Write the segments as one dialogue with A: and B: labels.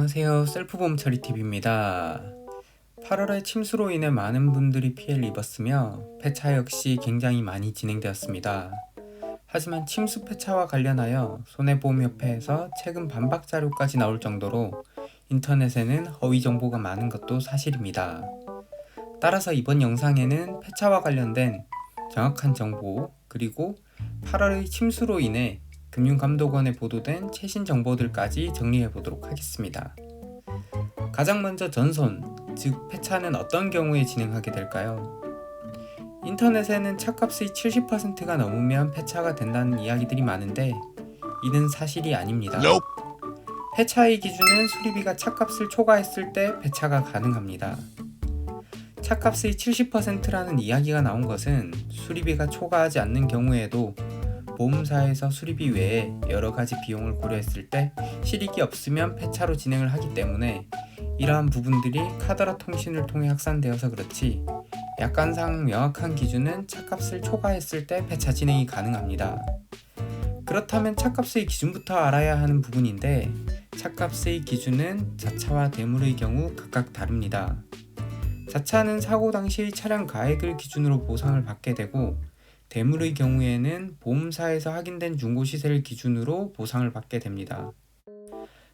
A: 안녕하세요. 셀프보험 처리팁입니다. 8월에 침수로 인해 많은 분들이 피해를 입었으며 폐차 역시 굉장히 많이 진행되었습니다. 하지만 침수 폐차와 관련하여 손해보험협회에서 최근 반박 자료까지 나올 정도로 인터넷에는 허위 정보가 많은 것도 사실입니다. 따라서 이번 영상에는 폐차와 관련된 정확한 정보, 그리고 8월의 침수로 인해 금융감독원에 보도된 최신 정보들까지 정리해 보도록 하겠습니다. 가장 먼저 전손, 즉 폐차는 어떤 경우에 진행하게 될까요? 인터넷에는 차값의 70%가 넘으면 폐차가 된다는 이야기들이 많은데 이는 사실이 아닙니다. 폐차의 기준은 수리비가 차값을 초과했을 때 폐차가 가능합니다. 차값의 70%라는 이야기가 나온 것은 수리비가 초과하지 않는 경우에도 보험사에서 수리비 외에 여러가지 비용을 고려했을 때 실익이 없으면 폐차로 진행을 하기 때문에 이러한 부분들이 카더라 통신을 통해 확산되어서 그렇지 약관상 명확한 기준은 차값을 초과했을 때 폐차 진행이 가능합니다. 그렇다면 차값의 기준부터 알아야 하는 부분인데 차값의 기준은 자차와 대물의 경우 각각 다릅니다. 자차는 사고 당시의 차량 가액을 기준으로 보상을 받게 되고 대물의 경우에는 보험사에서 확인된 중고시세를 기준으로 보상을 받게 됩니다.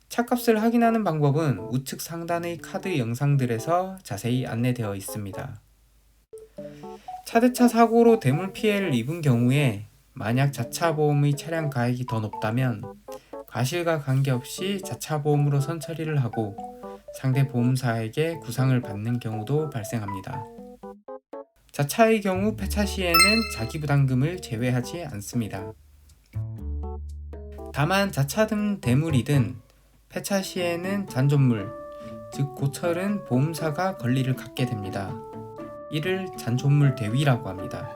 A: 차값을 확인하는 방법은 우측 상단의 카드 영상들에서 자세히 안내되어 있습니다. 차대차 사고로 대물 피해를 입은 경우에 만약 자차보험의 차량 가액이 더 높다면 과실과 관계없이 자차보험으로 선처리를 하고 상대 보험사에게 구상을 받는 경우도 발생합니다. 자차의 경우 폐차 시에는 자기부담금을 제외하지 않습니다. 다만 자차든 대물이든 폐차 시에는 잔존물, 즉 고철은 보험사가 권리를 갖게 됩니다. 이를 잔존물 대위라고 합니다.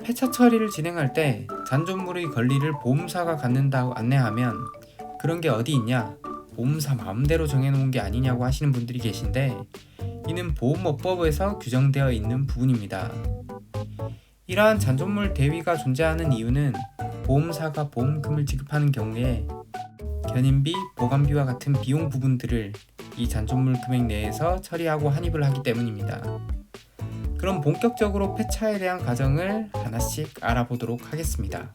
A: 폐차 처리를 진행할 때 잔존물의 권리를 보험사가 갖는다고 안내하면 그런 게 어디 있냐? 보험사 마음대로 정해놓은 게 아니냐고 하시는 분들이 계신데 이는 보험업법에서 규정되어 있는 부분입니다. 이러한 잔존물 대위가 존재하는 이유는 보험사가 보험금을 지급하는 경우에 견인비, 보관비와 같은 비용 부분들을 이 잔존물 금액 내에서 처리하고 환입을 하기 때문입니다. 그럼 본격적으로 폐차에 대한 과정을 하나씩 알아보도록 하겠습니다.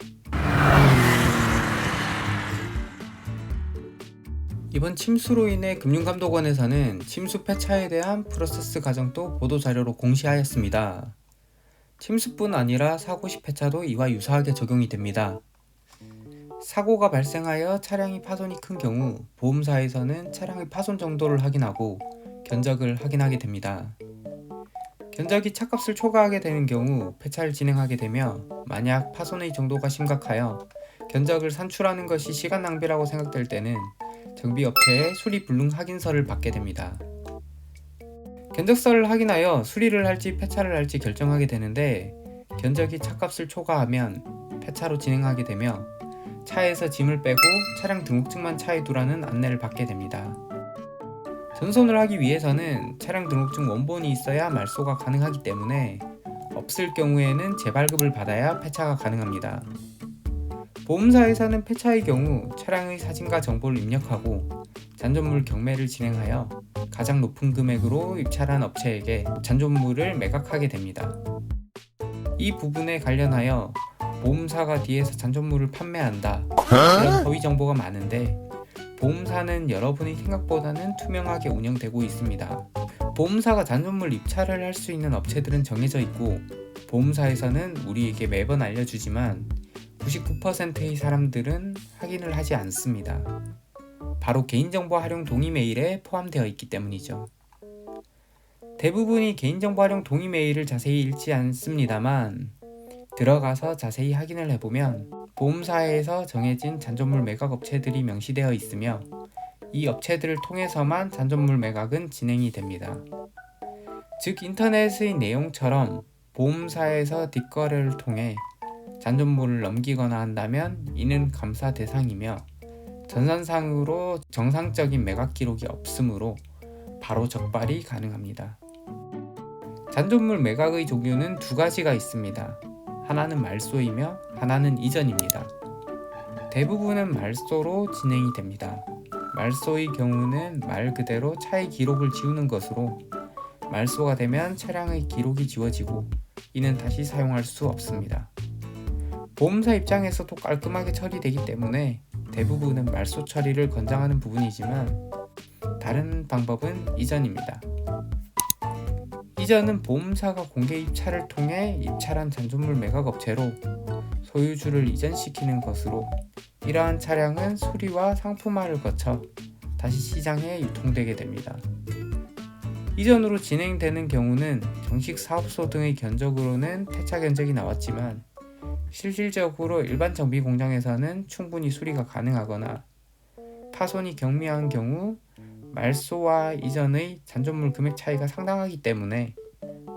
A: 이번 침수로 인해 금융감독원에서는 침수 폐차에 대한 프로세스 과정도 보도자료로 공시하였습니다. 침수뿐 아니라 사고 시 폐차도 이와 유사하게 적용이 됩니다. 사고가 발생하여 차량이 파손이 큰 경우 보험사에서는 차량의 파손 정도를 확인하고 견적을 확인하게 됩니다. 견적이 차값을 초과하게 되는 경우 폐차를 진행하게 되며 만약 파손의 정도가 심각하여 견적을 산출하는 것이 시간 낭비라고 생각될 때는 정비업체의 수리 불능 확인서를 받게 됩니다. 견적서를 확인하여 수리를 할지 폐차를 할지 결정하게 되는데 견적이 차값을 초과하면 폐차로 진행하게 되며 차에서 짐을 빼고 차량 등록증만 차에 두라는 안내를 받게 됩니다. 전손을 하기 위해서는 차량 등록증 원본이 있어야 말소가 가능하기 때문에 없을 경우에는 재발급을 받아야 폐차가 가능합니다. 보험사에서는 폐차의 경우 차량의 사진과 정보를 입력하고 잔존물 경매를 진행하여 가장 높은 금액으로 입찰한 업체에게 잔존물을 매각하게 됩니다. 이 부분에 관련하여 보험사가 뒤에서 잔존물을 판매한다 이런 허위 정보가 많은데 보험사는 여러분의 생각보다는 투명하게 운영되고 있습니다. 보험사가 잔존물 입찰을 할 수 있는 업체들은 정해져 있고 보험사에서는 우리에게 매번 알려주지만 99%의 사람들은 확인을 하지 않습니다. 바로 개인정보 활용 동의 메일에 포함되어 있기 때문이죠. 대부분이 개인정보 활용 동의 메일을 자세히 읽지 않습니다만 들어가서 자세히 확인을 해보면 보험사에서 정해진 잔존물 매각 업체들이 명시되어 있으며 이 업체들을 통해서만 잔존물 매각은 진행이 됩니다. 즉 인터넷의 내용처럼 보험사에서 뒷거래를 통해 잔존물을 넘기거나 한다면 이는 감사 대상이며 전산상으로 정상적인 매각 기록이 없으므로 바로 적발이 가능합니다. 잔존물 매각의 종류는 두 가지가 있습니다. 하나는 말소이며 하나는 이전입니다. 대부분은 말소로 진행이 됩니다. 말소의 경우는 말 그대로 차의 기록을 지우는 것으로 말소가 되면 차량의 기록이 지워지고 이는 다시 사용할 수 없습니다. 보험사 입장에서도 깔끔하게 처리되기 때문에 대부분은 말소 처리를 권장하는 부분이지만 다른 방법은 이전입니다. 이전은 보험사가 공개 입찰을 통해 입찰한 잔존물 매각 업체로 소유주를 이전시키는 것으로 이러한 차량은 수리와 상품화를 거쳐 다시 시장에 유통되게 됩니다. 이전으로 진행되는 경우는 정식 사업소 등의 견적으로는 폐차 견적이 나왔지만 실질적으로 일반 정비 공장에서는 충분히 수리가 가능하거나 파손이 경미한 경우 말소와 이전의 잔존물 금액 차이가 상당하기 때문에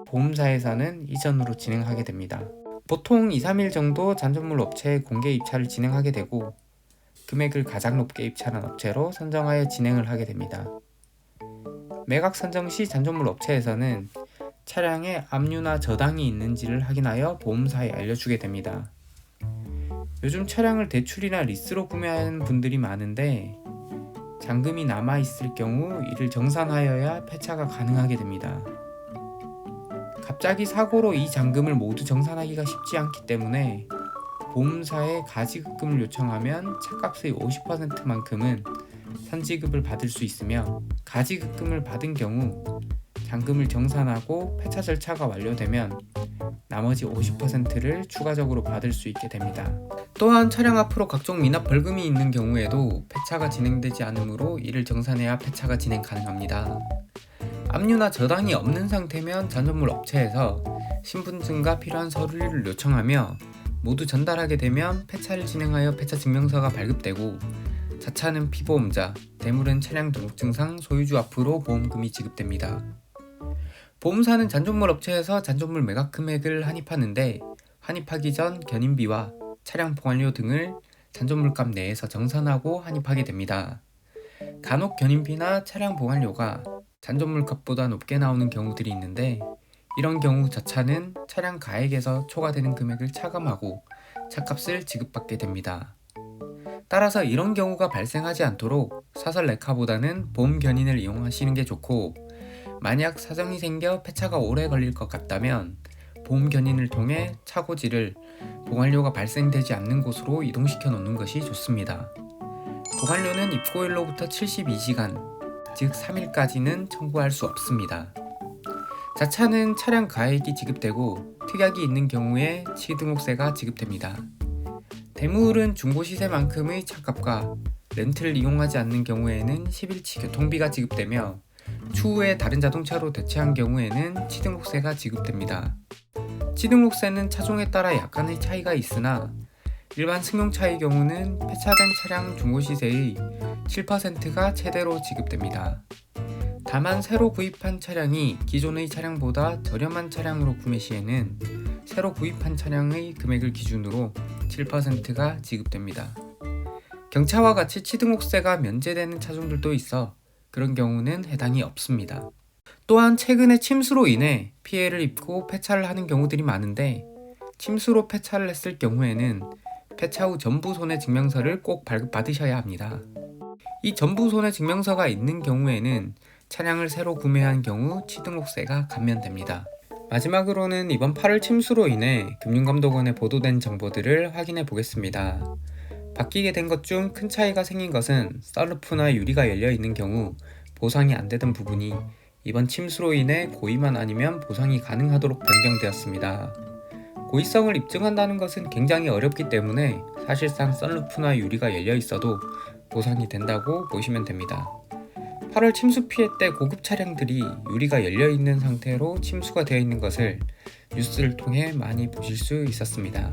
A: 보험사에서는 이전으로 진행하게 됩니다. 보통 2-3일 정도 잔존물 업체의 공개 입찰을 진행하게 되고 금액을 가장 높게 입찰한 업체로 선정하여 진행을 하게 됩니다. 매각 선정 시 잔존물 업체에서는 차량에 압류나 저당이 있는지를 확인하여 보험사에 알려주게 됩니다. 요즘 차량을 대출이나 리스로 구매하는 분들이 많은데 잔금이 남아있을 경우 이를 정산하여야 폐차가 가능하게 됩니다. 갑자기 사고로 이 잔금을 모두 정산하기가 쉽지 않기 때문에 보험사에 가지급금을 요청하면 차값의 50%만큼은 선지급을 받을 수 있으며 가지급금을 받은 경우 잔금을 정산하고 폐차 절차가 완료되면 나머지 50%를 추가적으로 받을 수 있게 됩니다. 또한 차량 앞으로 각종 미납 벌금이 있는 경우에도 폐차가 진행되지 않으므로 이를 정산해야 폐차가 진행 가능합니다. 압류나 저당이 없는 상태면 잔존물 업체에서 신분증과 필요한 서류를 요청하며 모두 전달하게 되면 폐차를 진행하여 폐차 증명서가 발급되고 자차는 피보험자, 대물은 차량 등록증상 소유주 앞으로 보험금이 지급됩니다. 보험사는 잔존물 업체에서 잔존물 매각 금액을 환입하는데 환입하기 전 견인비와 차량 보관료 등을 잔존물값 내에서 정산하고 환입하게 됩니다. 간혹 견인비나 차량 보관료가 잔존물값보다 높게 나오는 경우들이 있는데 이런 경우 자차는 차량 가액에서 초과되는 금액을 차감하고 차값을 지급받게 됩니다. 따라서 이런 경우가 발생하지 않도록 사설 레카보다는 보험 견인을 이용하시는 게 좋고 만약 사정이 생겨 폐차가 오래 걸릴 것 같다면 보험 견인을 통해 차고지를 보관료가 발생되지 않는 곳으로 이동시켜 놓는 것이 좋습니다. 보관료는 입고일로부터 72시간, 즉 3일까지는 청구할 수 없습니다. 자차는 차량 가액이 지급되고 특약이 있는 경우에 취등록세가 지급됩니다. 대물은 중고시세만큼의 차값과 렌트를 이용하지 않는 경우에는 10일치 교통비가 지급되며 추후에 다른 자동차로 대체한 경우에는 취등록세가 지급됩니다. 취등록세는 차종에 따라 약간의 차이가 있으나 일반 승용차의 경우는 폐차된 차량 중고시세의 7%가 최대로 지급됩니다. 다만 새로 구입한 차량이 기존의 차량보다 저렴한 차량으로 구매 시에는 새로 구입한 차량의 금액을 기준으로 7%가 지급됩니다. 경차와 같이 취등록세가 면제되는 차종들도 있어 그런 경우는 해당이 없습니다. 또한 최근에 침수로 인해 피해를 입고 폐차를 하는 경우들이 많은데 침수로 폐차를 했을 경우에는 폐차 후 전부 손해 증명서를 꼭 발급받으셔야 합니다. 이 전부 손해 증명서가 있는 경우에는 차량을 새로 구매한 경우 취등록세가 감면됩니다. 마지막으로는 이번 8월 침수로 인해 금융감독원에 보도된 정보들을 확인해 보겠습니다. 바뀌게 된 것 중 큰 차이가 생긴 것은 썬루프나 유리가 열려 있는 경우 보상이 안 되던 부분이 이번 침수로 인해 고의만 아니면 보상이 가능하도록 변경되었습니다. 고의성을 입증한다는 것은 굉장히 어렵기 때문에 사실상 썬루프나 유리가 열려 있어도 보상이 된다고 보시면 됩니다. 8월 침수 피해 때 고급 차량들이 유리가 열려 있는 상태로 침수가 되어 있는 것을 뉴스를 통해 많이 보실 수 있었습니다.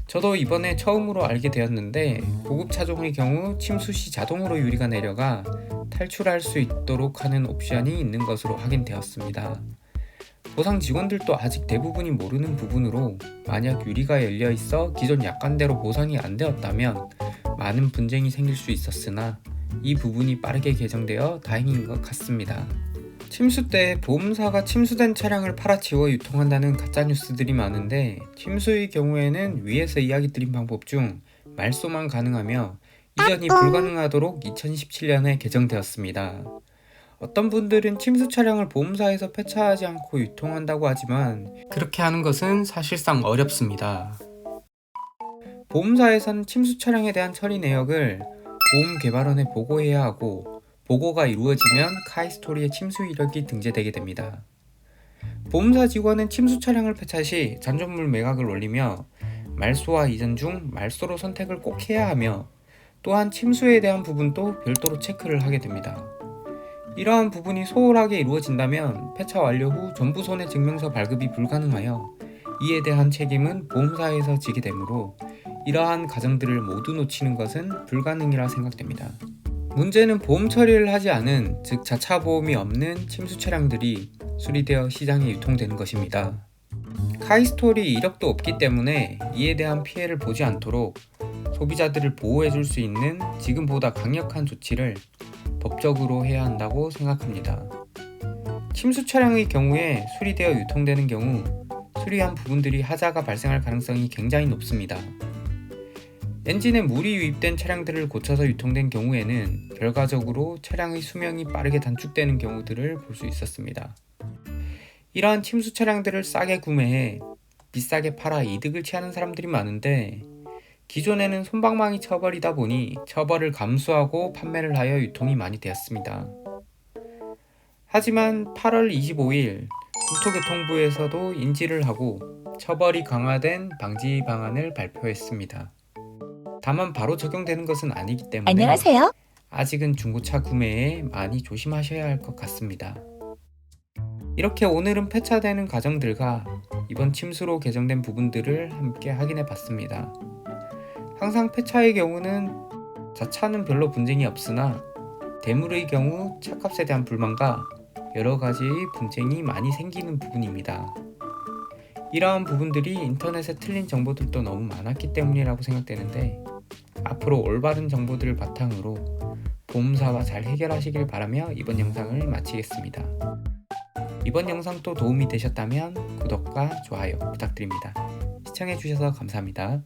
A: 저도 이번에 처음으로 알게 되었는데 고급 차종의 경우 침수 시 자동으로 유리가 내려가 탈출할 수 있도록 하는 옵션이 있는 것으로 확인되었습니다. 보상 직원들도 아직 대부분이 모르는 부분으로 만약 유리가 열려 있어 기존 약관대로 보상이 안 되었다면 많은 분쟁이 생길 수 있었으나 이 부분이 빠르게 개정되어 다행인 것 같습니다. 침수 때 보험사가 침수된 차량을 팔아치워 유통한다는 가짜뉴스들이 많은데 침수의 경우에는 위에서 이야기 드린 방법 중 말소만 가능하며 이전이 불가능하도록 2017년에 개정되었습니다. 어떤 분들은 침수 차량을 보험사에서 폐차하지 않고 유통한다고 하지만 그렇게 하는 것은 사실상 어렵습니다. 보험사에서는 침수 차량에 대한 처리 내역을 보험 개발원에 보고해야 하고, 보고가 이루어지면 카이스토리에 침수 이력이 등재되게 됩니다. 보험사 직원은 침수 차량을 폐차 시 잔존물 매각을 올리며 말소와 이전 중 말소로 선택을 꼭 해야 하며, 또한 침수에 대한 부분도 별도로 체크를 하게 됩니다. 이러한 부분이 소홀하게 이루어진다면 폐차 완료 후 전부 손해 증명서 발급이 불가능하여 이에 대한 책임은 보험사에서 지게 되므로 이러한 과정들을 모두 놓치는 것은 불가능이라 생각됩니다. 문제는 보험 처리를 하지 않은, 즉 자차 보험이 없는 침수 차량들이 수리되어 시장에 유통되는 것입니다. 카이스토리 이력도 없기 때문에 이에 대한 피해를 보지 않도록 소비자들을 보호해줄 수 있는 지금보다 강력한 조치를 법적으로 해야 한다고 생각합니다. 침수 차량의 경우에 수리되어 유통되는 경우 수리한 부분들이 하자가 발생할 가능성이 굉장히 높습니다. 엔진에 물이 유입된 차량들을 고쳐서 유통된 경우에는 결과적으로 차량의 수명이 빠르게 단축되는 경우들을 볼 수 있었습니다. 이러한 침수 차량들을 싸게 구매해 비싸게 팔아 이득을 취하는 사람들이 많은데, 기존에는 솜방망이 처벌이다 보니 처벌을 감수하고 판매를 하여 유통이 많이 되었습니다. 하지만 8월 25일 국토교통부에서도 인지를 하고 처벌이 강화된 방지 방안을 발표했습니다. 다만 바로 적용되는 것은 아니기 때문에
B: 안녕하세요.
A: 아직은 중고차 구매에 많이 조심하셔야 할 것 같습니다. 이렇게 오늘은 폐차되는 과정들과 이번 침수로 개정된 부분들을 함께 확인해 봤습니다. 항상 폐차의 경우는 자차는 별로 분쟁이 없으나 대물의 경우 차값에 대한 불만과 여러 가지의 분쟁이 많이 생기는 부분입니다. 이러한 부분들이 인터넷에 틀린 정보들도 너무 많았기 때문이라고 생각되는데, 앞으로 올바른 정보들을 바탕으로 보험사와 잘 해결하시길 바라며 이번 영상을 마치겠습니다. 이번 영상도 도움이 되셨다면 구독과 좋아요 부탁드립니다. 시청해주셔서 감사합니다.